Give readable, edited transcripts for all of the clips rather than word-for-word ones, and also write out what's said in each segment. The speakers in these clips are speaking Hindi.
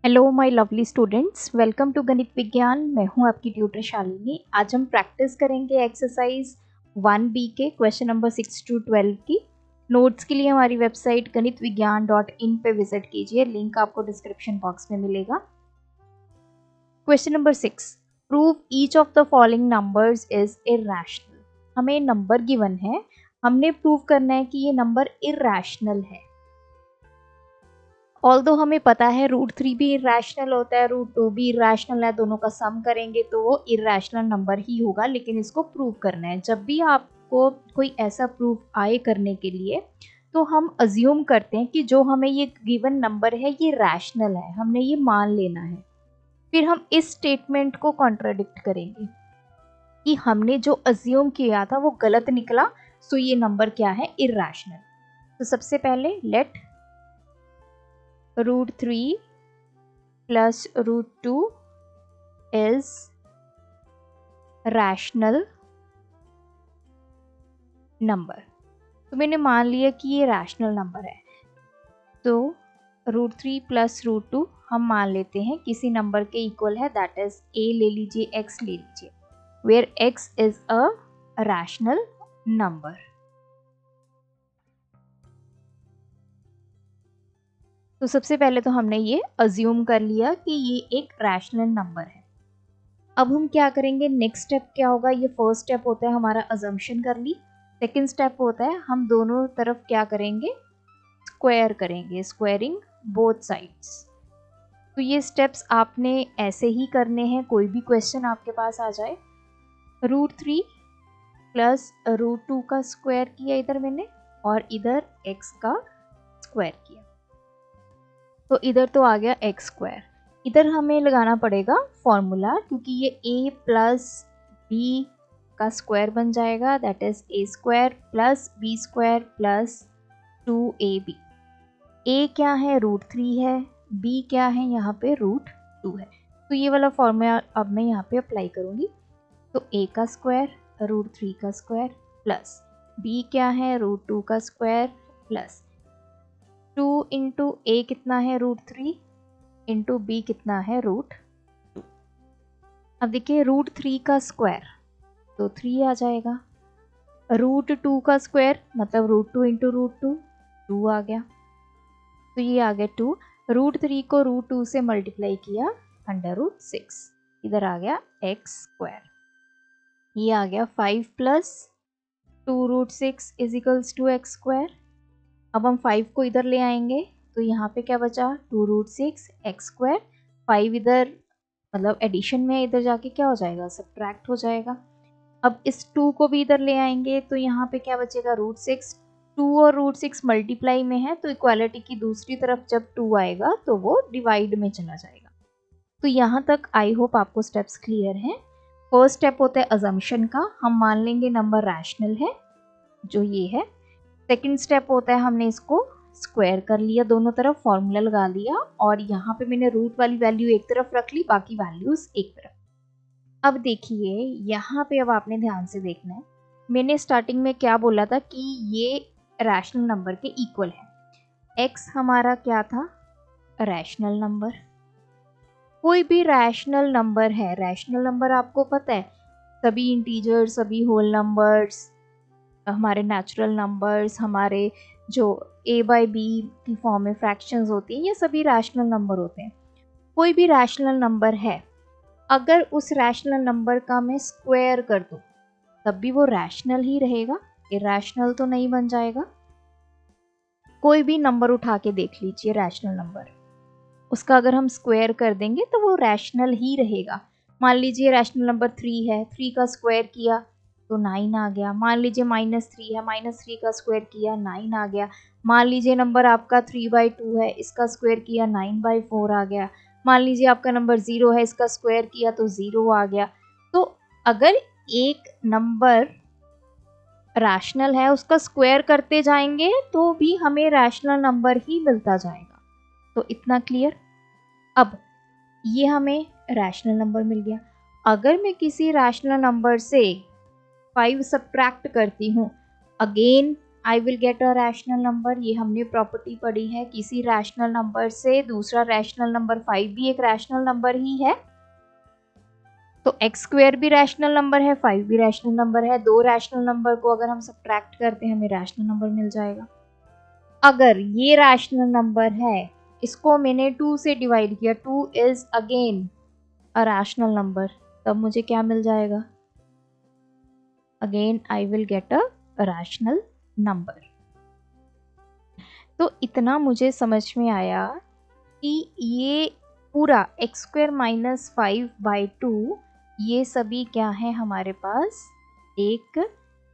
Hello my lovely students, welcome to Ganit Vigyan. मैं हूं आपकी ट्यूटर शालिनी। आज हम प्रैक्टिस करेंगे एक्सरसाइज 1B के क्वेश्चन नंबर 6 to 12 की। नोट्स के लिए हमारी वेबसाइट ganitviggyan.in पे विजिट कीजिए, लिंक आपको डिस्क्रिप्शन बॉक्स में मिलेगा। Question number 6, prove each of the following numbers is irrational. हमें नंबर गिवन है, हमने प्रूव करना है कि ये नंबर इरैशनल है। ऑल्दो हमें पता है √3 भी इरैशनल होता है, √2 भी इरैशनल है, दोनों का सम करेंगे तो वो इरैशनल नंबर ही होगा, लेकिन इसको प्रूव करना है। जब भी आपको कोई ऐसा प्रूफ आए करने के लिए तो हम अज्यूम करते हैं कि जो हमें ये गिवन नंबर है ये रैशनल है, हमने ये मान लेना है। फिर हम इस स्टेटमेंट को कॉन्ट्राडिक्ट करेंगे कि हमने जो अज्यूम किया था वो गलत निकला, सो ये नंबर क्या है, इरैशनल। तो सबसे पहले late √3 plus √2 is rational number। तो मैंने मान लिया कि ये रैशनल नंबर है, तो √3 plus √2 हम मान लेते हैं किसी नंबर के इक्वल है, दैट इज a ले लीजिए, x ले लीजिए, where x is a rational number. तो सबसे पहले तो हमने ये अज्यूम कर लिया कि ये एक रैशनल नंबर है। अब हम क्या करेंगे, नेक्स्ट स्टेप क्या होगा, ये फर्स्ट स्टेप होता है हमारा अजम्पशन कर ली। सेकंड स्टेप होता है हम दोनों तरफ क्या करेंगे, स्क्वायर करेंगे, स्क्वायरिंग बोथ साइड्स। तो ये स्टेप्स आपने ऐसे ही करने हैं, कोई भी क्वेश्चन आपके पास आ जाए। √3 प्लस √2 का स्क्वायर किया इधर मैंने, और इधर x का स्क्वायर किया, तो इधर तो आ गया x स्क्वायर। इधर हमें लगाना पड़ेगा फॉर्मूला, क्योंकि ये a प्लस b का स्क्वायर बन जाएगा, that is a square plus b square plus 2ab। a क्या है, √3 है, b क्या है, यहाँ पे √2 है। तो ये वाला फॉर्मूला अब मैं यहाँ पे अप्लाई करूँगी। तो a का स्क्वायर √3 का स्क्वायर प्लस b क्या है, √2 का स्क्वायर प्लस 2 इंटू a कितना है, √3 इंटू b कितना है, √2। अब देखिए √3 का स्क्वायर तो 3 आ जाएगा, √2 का स्क्वायर मतलब √2 इंटू √2 2 आ गया, तो ये आ गया 2। √3 को √2 से मल्टीप्लाई किया √6, इधर आ गया x स्क्वायर। ये आ गया 5 plus 2√6 is equals to x square. अब हम 5 को इधर ले आएंगे तो यहाँ पे क्या बचा, 2√6 x स्क्वायर। 5 इधर मतलब एडिशन में, इधर जाके क्या हो जाएगा, सब्ट्रैक्ट हो जाएगा। अब इस 2 को भी इधर ले आएंगे तो यहाँ पे क्या बचेगा, √6। 2 और √6 मल्टीप्लाई में है, तो इक्वालिटी की दूसरी तरफ जब 2 आएगा तो वो डिवाइड में चला जाएगा। तो यहाँ तक आई होप आपको स्टेप्स क्लियर हैं। फर्स्ट स्टेप होता है अजम्पशन का, हम मान लेंगे नंबर रैशनल है, जो ये है। सेकेंड स्टेप होता है हमने इसको स्क्वायर कर लिया, दोनों तरफ फॉर्मूला लगा लिया, और यहाँ पे मैंने रूट वाली वैल्यू एक तरफ रख ली, बाकी वैल्यूज एक तरफ। अब देखिए यहाँ पे, अब आपने ध्यान से देखना है, मैंने स्टार्टिंग में क्या बोला था कि ये रैशनल नंबर के इक्वल है। x हमारा क्या था, रैशनल नंबर। कोई भी रैशनल नंबर है, रैशनल नंबर आपको पता है, सभी इंटीजर, सभी होल नंबर्स, हमारे नेचुरल नंबर्स, हमारे जो a/b की फॉर्म में फ्रैक्शंस होती हैं, ये सभी रैशनल नंबर होते हैं। कोई भी रैशनल नंबर है, अगर उस रैशनल नंबर का मैं स्क्वायर कर दूं तब भी वो रैशनल ही रहेगा, इरैशनल तो नहीं बन जाएगा। कोई भी नंबर उठा के देख लीजिए रैशनल नंबर, उसका अगर हम स्क्वायर कर देंगे तो वो रैशनल ही रहेगा। मान लीजिए रैशनल नंबर 3 है, 3 का स्क्वायर किया तो 9 आ गया। मान लीजिए -3 है, -3 का स्क्वायर किया 9 आ गया। मान लीजिए नंबर आपका 3/2 है, इसका स्क्वायर किया 9/4 आ गया। मान लीजिए आपका नंबर 0 है, इसका स्क्वायर किया तो 0 आ गया। तो अगर एक नंबर रैशनल है, उसका स्क्वायर करते जाएंगे तो भी हमें रैशनल नंबर ही मिलता जाएगा। तो इतना क्लियर। अब ये हमें रैशनल नंबर मिल गया। अगर मैं किसी रैशनल नंबर से 5 सब्ट्रैक्ट करती हूँ, again I will get a rational number, ये हमने प्रॉपर्टी पढ़ी है, किसी रैशनल नंबर से दूसरा रैशनल नंबर 5 भी एक रैशनल नंबर ही है, तो एक्स स्क्वायर भी रैशनल नंबर है, 5 भी रैशनल नंबर है। दो रैशनल नंबर को अगर हम सब्ट्रैक्ट करते हैं हमें रैशनल नंबर मिल जाएगा। अगर ये रैशनल नंबर है, इसको मैंने 2 से डिवाइड किया, 2 is again a rational number, तब मुझे क्या मिल जाएगा? Again I will get a rational number. तो इतना मुझे समझ में आया कि ये पूरा एक्स स्क्वायर माइनस 5/2 ये सभी क्या है हमारे पास? एक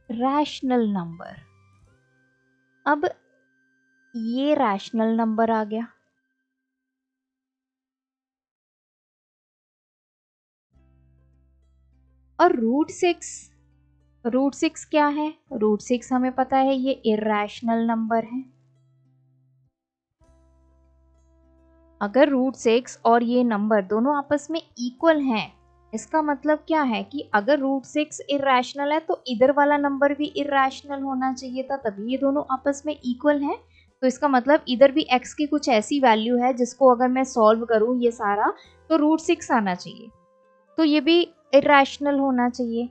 रैशनल नंबर। अब ये रैशनल नंबर आ गया, और रूट सिक्स क्या है? रूट 6 हमें पता है ये इर्रेशनल नंबर है। अगर रूट 6 और ये नंबर दोनों आपस में इक्वल हैं, इसका मतलब क्या है कि अगर रूट 6 इर्रेशनल है तो इधर वाला नंबर भी इर्रेशनल होना चाहिए था, तभी ये दोनों आपस में इक्वल हैं। तो इसका मतलब इधर भी x की कुछ ऐसी वैल्यू है जिसको अगर मैं सॉल्व करूं ये सारा, तो रूट 6 आना चाहिए, तो ये भी इर्रेशनल होना चाहिए।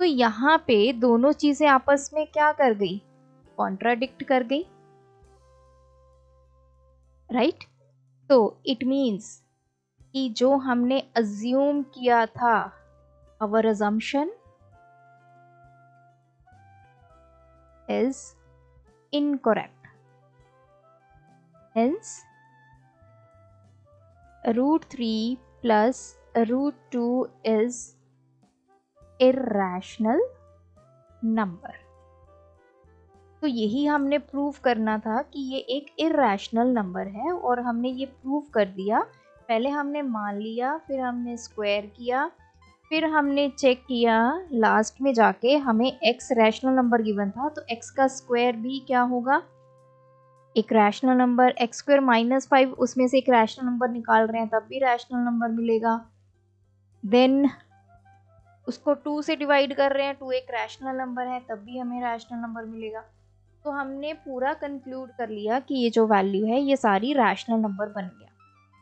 तो यहाँ पे दोनों चीजें आपस में क्या कर गई? कॉन्ट्राडिक्ट कर गई, राइट? तो इट मीन्स कि जो हमने अज्यूम किया था, our assumption is incorrect. Hence, root 3 plus root 2 is irrational number. तो यही हमने प्रूव करना था कि ये एक इर्रेशनल नंबर है, और हमने ये प्रूव कर दिया। पहले हमने मान लिया, फिर हमने स्क्वायर किया, फिर हमने चेक किया, लास्ट में जाके हमें x रैशनल नंबर गिवन था, तो x का स्क्वायर भी क्या होगा? एक rational number. X square minus 5 उसमें से एक रैशनल नंबर निकाल रहे हैं तब भी रैशनल नंबर मिलेगा। देन उसको 2 से डिवाइड कर रहे हैं, 2 एक रैशनल नंबर है, तब भी हमें रैशनल नंबर मिलेगा। तो हमने पूरा कंक्लूड कर लिया कि ये जो वैल्यू है ये सारी रैशनल नंबर बन गया।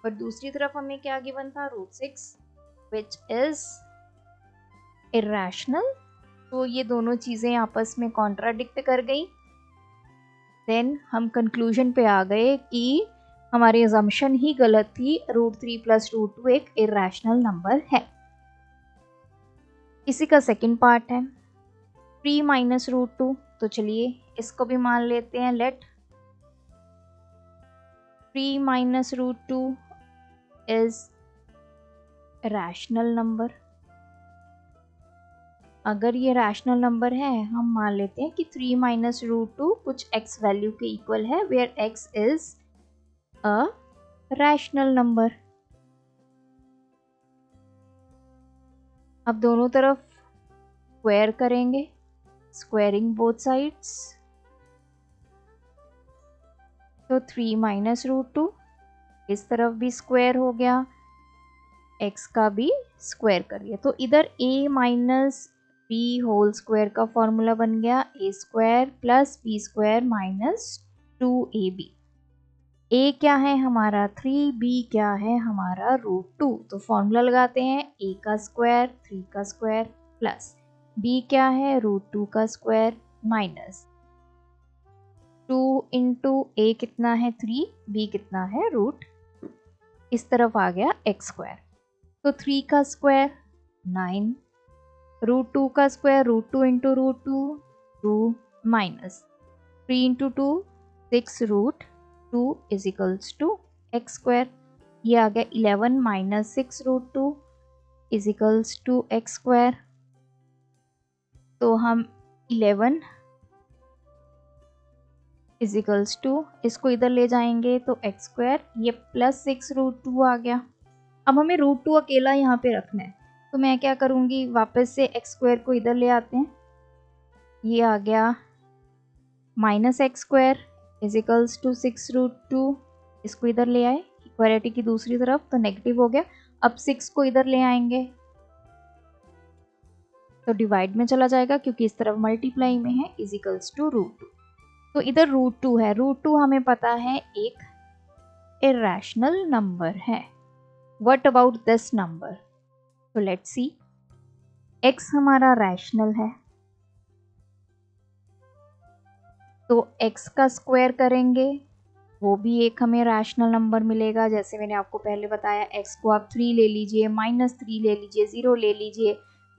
पर दूसरी तरफ हमें क्या गिवन था? Root 6 which is irrational. तो ये दोनों चीजें आपस में कॉन्ट्राडिक्ट कर गई। देन हम कंक्लूजन पे आ गए कि हमारी अजम्पशन ही गलत थी, रूट 3 प्लस रूट 2 एक इर्रेशनल नंबर है। इसी का सेकंड पार्ट है 3 माइनस रूट 2। तो चलिए इसको भी मान लेते हैं। Let 3 minus root 2 is rational number. अगर ये रैशनल नंबर है, हम मान लेते हैं कि 3 माइनस रूट 2 कुछ x वैल्यू के इक्वल है, where x is a rational number. अब दोनों तरफ स्क्वायर करेंगे, स्क्वायरिंग बोथ साइड्स। तो 3 माइनस रूट 2 इस तरफ भी स्क्वायर हो गया, x का भी स्क्वायर करिए, तो इधर a minus b whole square का फॉर्मूला बन गया a square plus b square minus 2ab। a क्या है हमारा 3, b क्या है हमारा रूट 2। तो फॉर्मूला लगाते हैं, a का स्क्वायर 3 का स्क्वायर प्लस b क्या है रूट 2 का स्क्वायर माइनस 2 इंटू a कितना है 3, b कितना है रूट 2। इस तरफ आ गया x स्क्वायर, तो 3 का स्क्वायर 9, रूट 2 का square root 2 into root 2 2 minus 3 into 2 6 root 2 is equals to x square. ये आ गया 11 minus 6 root 2 is equals to x square. तो हम 11 इज इक्वल्स टू इसको इधर ले जाएंगे तो एक्स स्क्वायर, ये प्लस 6 रूट 2 आ गया। अब हमें रूट 2 अकेला यहाँ पे रखना है, तो मैं क्या करूँगी, वापस से एक्स स्क्वायर को इधर ले आते हैं। ये आ गया minus x square is equals to 6 root 2, इसको इधर ले आए इक्वालिटी की दूसरी तरफ, तो नेगेटिव हो गया। अब 6 को इधर ले आएंगे तो डिवाइड में चला जाएगा, क्योंकि इस तरफ मल्टीप्लाई में है, इज इक्वल्स टू रूट 2। तो इधर √2 है, √2 हमें पता है एक इरेशनल नंबर है। What about this number? तो लेट्स सी, x हमारा रैशनल है, तो x का स्क्वायर करेंगे वो भी एक हमें रैशनल नंबर मिलेगा। जैसे मैंने आपको पहले बताया, x को आप 3 ले लीजिए, -3 ले लीजिए, 0 ले लीजिए,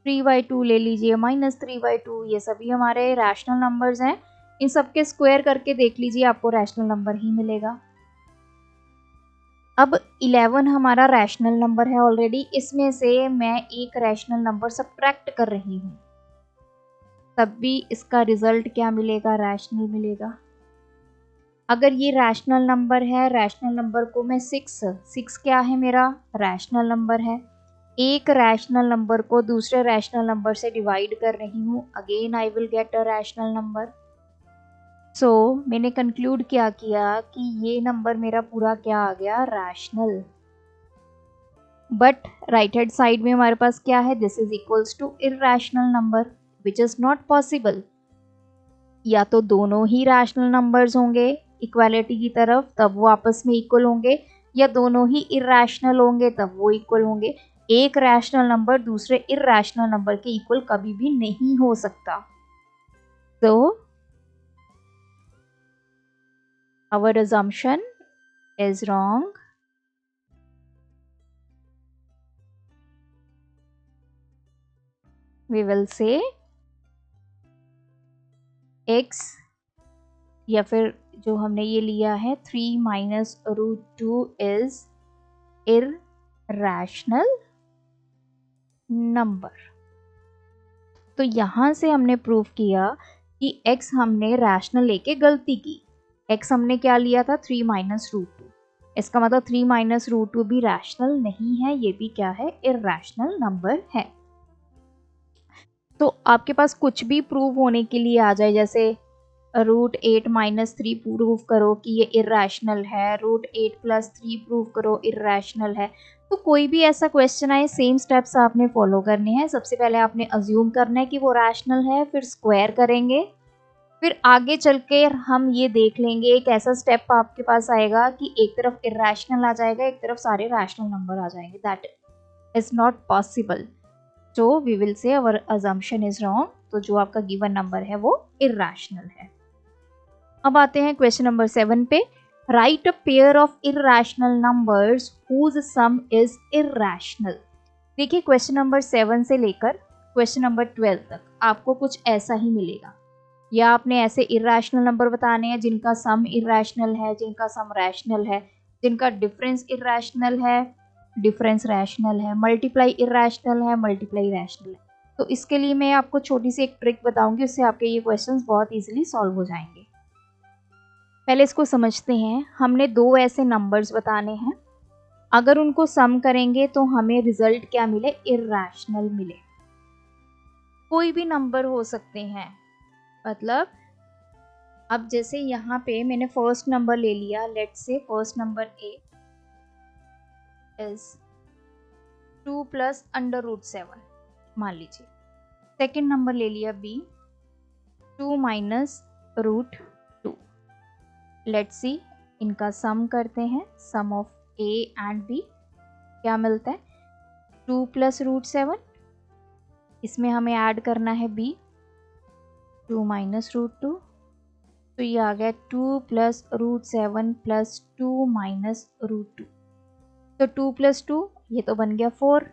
3/2 ले लीजिए, -3/2, ये सभी हमारे रैशनल नंबर्स हैं। इन सब के स्क्वायर करके देख लीजिए, आपको रैशनल नंबर ही मिलेगा। अब 11 हमारा रैशनल नंबर है ऑलरेडी, इसमें से मैं एक रैशनल नंबर सब्ट्रैक्ट कर रही हूँ, तब भी इसका रिजल्ट क्या मिलेगा? रैशनल मिलेगा। अगर ये रैशनल नंबर है, रैशनल नंबर को मैं 6 क्या है मेरा? रैशनल नंबर है। एक रैशनल नंबर को दूसरे रैशनल नंबर से डिवाइड कर रही हूँ, again I will get a rational number. So मैंने कंक्लूड क्या किया कि ये नंबर मेरा पूरा क्या आ गया? Rational. But right hand side में हमारे पास क्या है? This is equals to irrational number, which is not possible. या तो दोनों ही रैशनल नंबर्स होंगे इक्वालिटी की तरफ, तब वो आपस में इक्वल होंगे, या दोनों ही इरैशनल होंगे तब वो इक्वल होंगे। एक रैशनल नंबर दूसरे इरैशनल नंबर के इक्वल कभी भी नहीं हो सकता। तो our assumption is wrong. We will say x, या फिर जो हमने ये लिया है 3 माइनस √2 इज इरैशनल नंबर। तो यहां से हमने प्रूव किया कि x हमने रैशनल लेके गलती की। x हमने क्या लिया था? 3 माइनस √2। इसका मतलब 3 माइनस √2 भी रैशनल नहीं है, ये भी क्या है? इरैशनल नंबर है। तो आपके पास कुछ भी प्रूव होने के लिए आ जाए, जैसे √8 माइनस 3 प्रूव करो कि ये इरैशनल है, √8 प्लस 3 प्रूव करो इरैशनल है। तो कोई भी ऐसा क्वेश्चन आए, सेम स्टेप्स आपने फॉलो करने हैं। सबसे पहले आपने अज्यूम करना है कि वो रैशनल है, फिर स्क्वायर करेंगे, फिर आगे चल के हम ये देख लेंगे, एक ऐसा स्टेप आपके पास आएगा कि एक तरफ इरैशनल आ जाएगा, एक तरफ सारे रैशनल नंबर आ जाएंगे। That is not possible. So we will say our assumption is wrong. तो जो आपका गिवन नंबर है वो इरैशनल है। अब आते हैं क्वेश्चन नंबर 7 पे। Write a pair of irrational numbers whose sum is irrational. देखिए, क्वेश्चन नंबर 7 से लेकर क्वेश्चन नंबर 12 तक आपको कुछ ऐसा ही मिलेगा। या आपने ऐसे इरैशनल नंबर बताने हैं जिनका सम इरैशनल है, जिनका सम रैशनल है, जिनका डिफरेंस इरैशनल है, डिफरेंस रैशनल है, मल्टीप्लाई इरैशनल है, मल्टीप्लाई रैशनल है। तो इसके लिए मैं आपको छोटी सी एक ट्रिक बताऊंगी, उससे आपके ये क्वेश्चंस बहुत इजीली सॉल्व हो जाएंगे। पहले इसको समझते हैं। हमने दो ऐसे नंबर्स बताने हैं, अगर उनको सम करेंगे तो हमें रिजल्ट क्या मिले? इरैशनल मिले। कोई भी नंबर हो सकते हैं, मतलब अब जैसे यहाँ पे मैंने फर्स्ट नंबर ले लिया, let's say first number A is 2 plus √7 मान लीजिए। सेकेंड नंबर ले लिया B, 2 माइनस √2। लेट्स सी, इनका सम करते हैं। सम ऑफ A एंड B क्या मिलता है? 2 प्लस √7, इसमें हमें ऐड करना है B, 2 माइनस √2, तो ये आ गया 2 प्लस √7 प्लस 2 माइनस √2। तो 2 प्लस 2 ये तो बन गया 4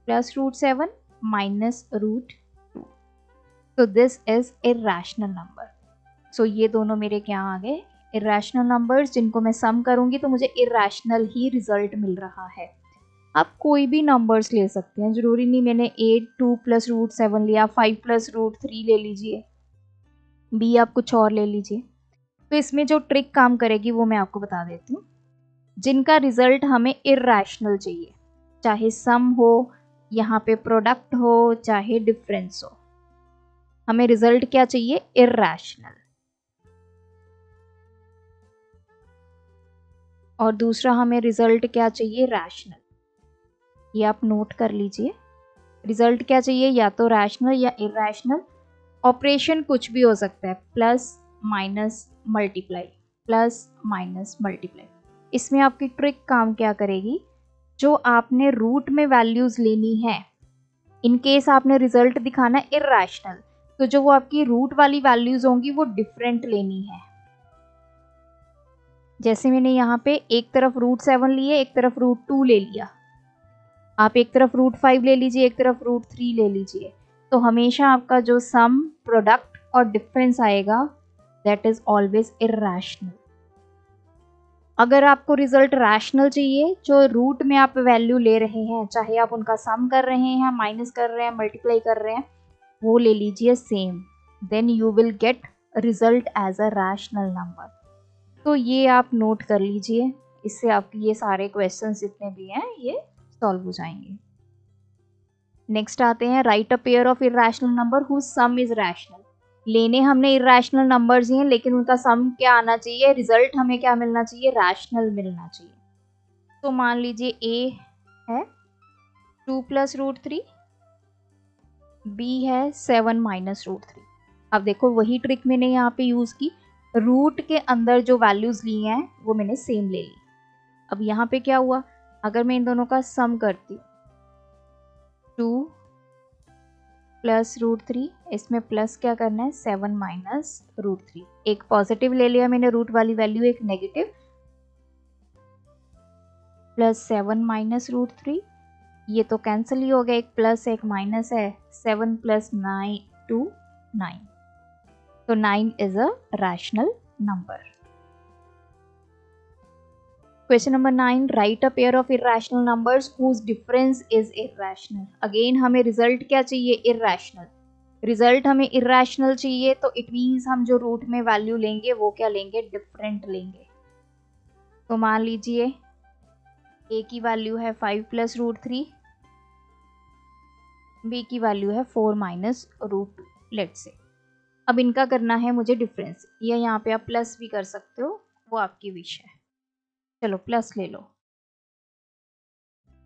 प्लस √7 माइनस √2। तो दिस इज इरैशनल नंबर। सो ये दोनों मेरे क्या आ गए? इरैशनल नंबर्स, जिनको मैं सम करूंगी तो मुझे इरैशनल ही रिजल्ट मिल रहा है। आप कोई भी नंबर्स ले सकते हैं, जरूरी नहीं मैंने 8 2 प्लस √7 लिया, 5 प्लस √3 ले लीजिए, B आप कुछ और ले लीजिए। तो इसमें जो ट्रिक काम करेगी वो मैं आपको बता देती हूँ। जिनका रिजल्ट हमें इरैशनल चाहिए, चाहे सम हो, यहाँ पे प्रोडक्ट हो, चाहे डिफरेंस हो, हमें रिजल्ट क्या चाहिए? इरैशनल। और दूसरा हमें रिजल्ट क्या चाहिए? रैशनल। ये आप नोट कर लीजिए। रिजल्ट क्या चाहिए? या तो रैशनल या इरैशनल। ऑपरेशन कुछ भी हो सकता है, plus minus multiply, plus minus multiply. इसमें आपकी ट्रिक काम क्या करेगी, जो आपने रूट में वैल्यूज लेनी है, इन केस आपने रिजल्ट दिखाना इर्रेशनल, तो जो वो आपकी रूट वाली वैल्यूज होंगी वो डिफरेंट लेनी है। जैसे मैंने यहाँ पे एक तरफ √7 लिए, एक तरफ √2 ले लिया, आप एक तरफ √5 ले लीजिए, एक तरफ √3 ले लीजिए, तो हमेशा आपका जो सम, प्रोडक्ट और डिफरेंस आएगा दैट इज ऑलवेज इर्रेशनल। अगर आपको रिजल्ट रैशनल चाहिए, जो रूट में आप वैल्यू ले रहे हैं, चाहे आप उनका सम कर रहे हैं, माइनस कर रहे हैं, मल्टीप्लाई कर रहे हैं, वो ले लीजिए same, then you will get result as a rational number. तो ये आप नोट कर लीजिए, इससे आपके ये सारे क्वेश्चंस जितने भी हैं ये सॉल्व हो जाएंगे। नेक्स्ट आते हैं, write a pair of irrational number whose sum is rational. लेने हमने इर्रेशनल नंबर्स ही हैं, लेकिन उनका सम क्या आना चाहिए, रिजल्ट हमें क्या मिलना चाहिए, रैशनल मिलना चाहिए। तो मान लीजिए ए है 2 + √3, बी है 7 - √3। अब देखो वही ट्रिक मैंने यहाँ पे यूज की, रूट के अंदर जो वैल्यूज ली हैं वो मैंने सेम ले ली। अब यहाँ पे क्या हुआ, अगर मैं इन दोनों का सम करती हूँ, 2 + √3, इसमें प्लस क्या करना है, 7 - √3। एक पॉजिटिव ले लिया मैंने रूट वाली वैल्यू, एक नेगेटिव, प्लस 7 - √3, ये तो कैंसिल ही हो गया, एक प्लस एक माइनस है, 7 + 9 = 9, तो 9 is a rational number. Question number 9, write a pair of irrational numbers whose difference is irrational. Again हमें रिजल्ट क्या चाहिए, इर्रेशनल। रिजल्ट हमें इर्रेशनल चाहिए, तो इट मीन्स हम जो रूट में वैल्यू लेंगे वो क्या लेंगे, डिफरेंट लेंगे। तो मान लीजिए ए की वैल्यू है 5 + √3, बी की वैल्यू है 4 - √2, लेट्स से। अब इनका करना है मुझे डिफरेंस, या यहाँ पे आप प्लस भी कर सकते हो, वो आपकी विश है। चलो प्लस ले लो।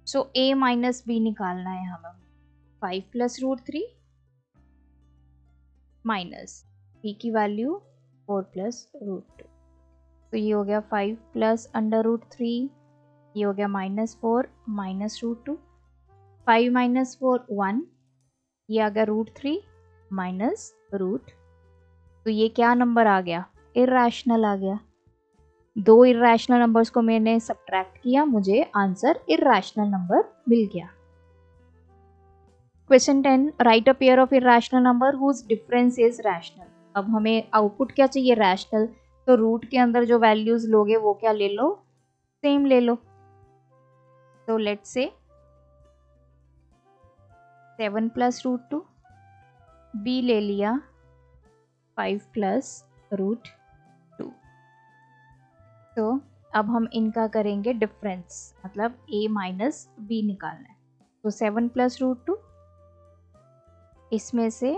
सो a - b निकालना है हमें, 5 + √3 माइनस b की वैल्यू 4 + √2, तो ये हो गया 5 + √3, ये हो गया -4 - √2, 5 - 4 1, ये आ गया √3 - √2, तो ये क्या नंबर आ गया, इर्रेशनल आ गया। दो इर्रेशनल नंबर्स को मैंने सब्ट्रैक्ट किया, मुझे आंसर इर्रेशनल नंबर मिल गया। Question 10, write a pair of irrational number whose difference is rational. अब हमें आउटपुट क्या चाहिए, रैशनल, तो रूट के अंदर जो वैल्यूज लोगे वो क्या ले लो, सेम ले लो। तो लेट्स से 7 + √2, बी ले लिया 5 + √2। तो अब हम इनका करेंगे डिफरेंस, मतलब a - b निकालना है। तो 7 + √2, इसमें से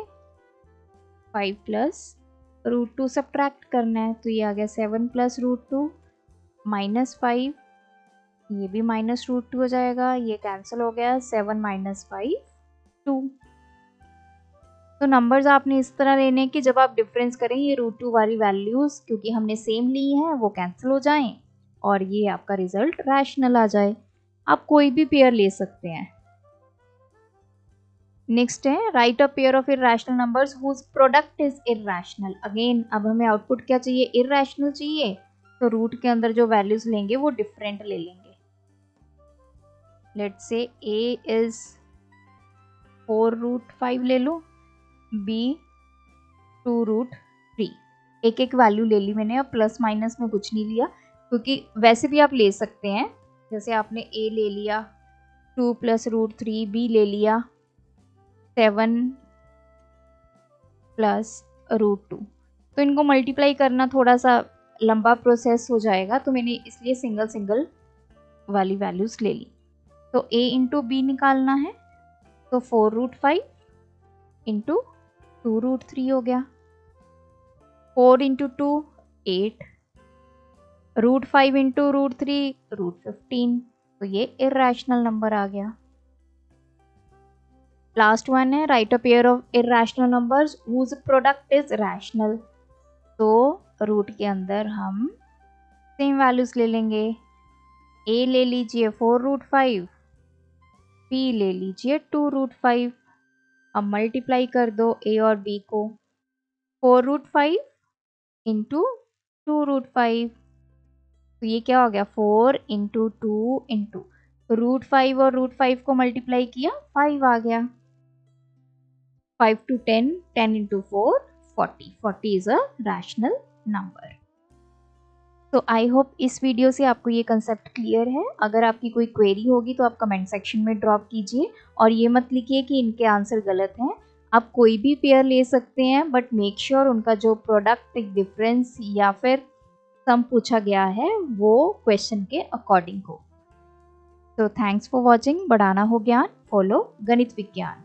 5 + √2 सब्ट्रैक्ट करना है, तो ये आ गया 7 + √2 -5, ये भी -√2 हो जाएगा, ये कैंसिल हो गया, 7 - 5 2। तो नंबर्स आपने इस तरह लेने कि जब आप डिफरेंस करें ये √2 वाली वैल्यूज, क्योंकि हमने सेम ली हैं, वो कैंसिल हो जाएं और ये आपका रिजल्ट रैशनल आ जाए। आप कोई भी पेयर ले सकते हैं। नेक्स्ट है, write a pair of irrational numbers whose product is irrational. Again अब हमें आउटपुट क्या चाहिए, इर्रेशनल चाहिए, तो रूट के अंदर जो वैल्यूज लेंगे वो डिफरेंट ले लेंगे। लेट्स से a इज 4√5 ले लो, b 2√3, एक एक वैल्यू ले ली मैंने। अब प्लस माइनस में कुछ नहीं लिया, क्योंकि वैसे भी आप ले सकते हैं, जैसे आपने a ले लिया 2 + √3, b ले लिया 7 + √2, तो इनको मल्टीप्लाई करना थोड़ा सा लंबा प्रोसेस हो जाएगा, तो मैंने इसलिए सिंगल सिंगल वाली वैल्यूज ले ली। तो a × b निकालना है, तो 4√5 × 2√3 हो गया, 4 × 2 8, √5 × √3 √15, तो ये इर्रेशनल नंबर आ गया। लास्ट वन है, write a pair of irrational numbers whose product is rational. तो रूट के अंदर हम सेम वैल्यूज ले लेंगे। a ले लीजिए 4√5, b ले लीजिए 2√5। अब मल्टीप्लाई कर दो a और b को। 4√5 इंटू 2√5, तो ये क्या हो गया 4 इंटू 2 इंटू √5 और √5 को मल्टीप्लाई किया 5 आ गया। 5 to 10, 10 into 4, 40. 40 is a rational number. तो आई होप इस वीडियो से आपको ये कंसेप्ट क्लियर है। अगर आपकी कोई क्वेरी होगी तो आप कमेंट सेक्शन में ड्रॉप कीजिए और ये मत लिखिए कि इनके आंसर गलत हैं। आप कोई भी पेयर ले सकते हैं, बट मेक श्योर उनका जो प्रोडक्ट डिफरेंस या फिर सम पूछा गया है वो क्वेश्चन के अकॉर्डिंग हो। तो थैंक्स फॉर वॉचिंग। बढ़ाना हो ज्ञान, फॉलो गणित विज्ञान।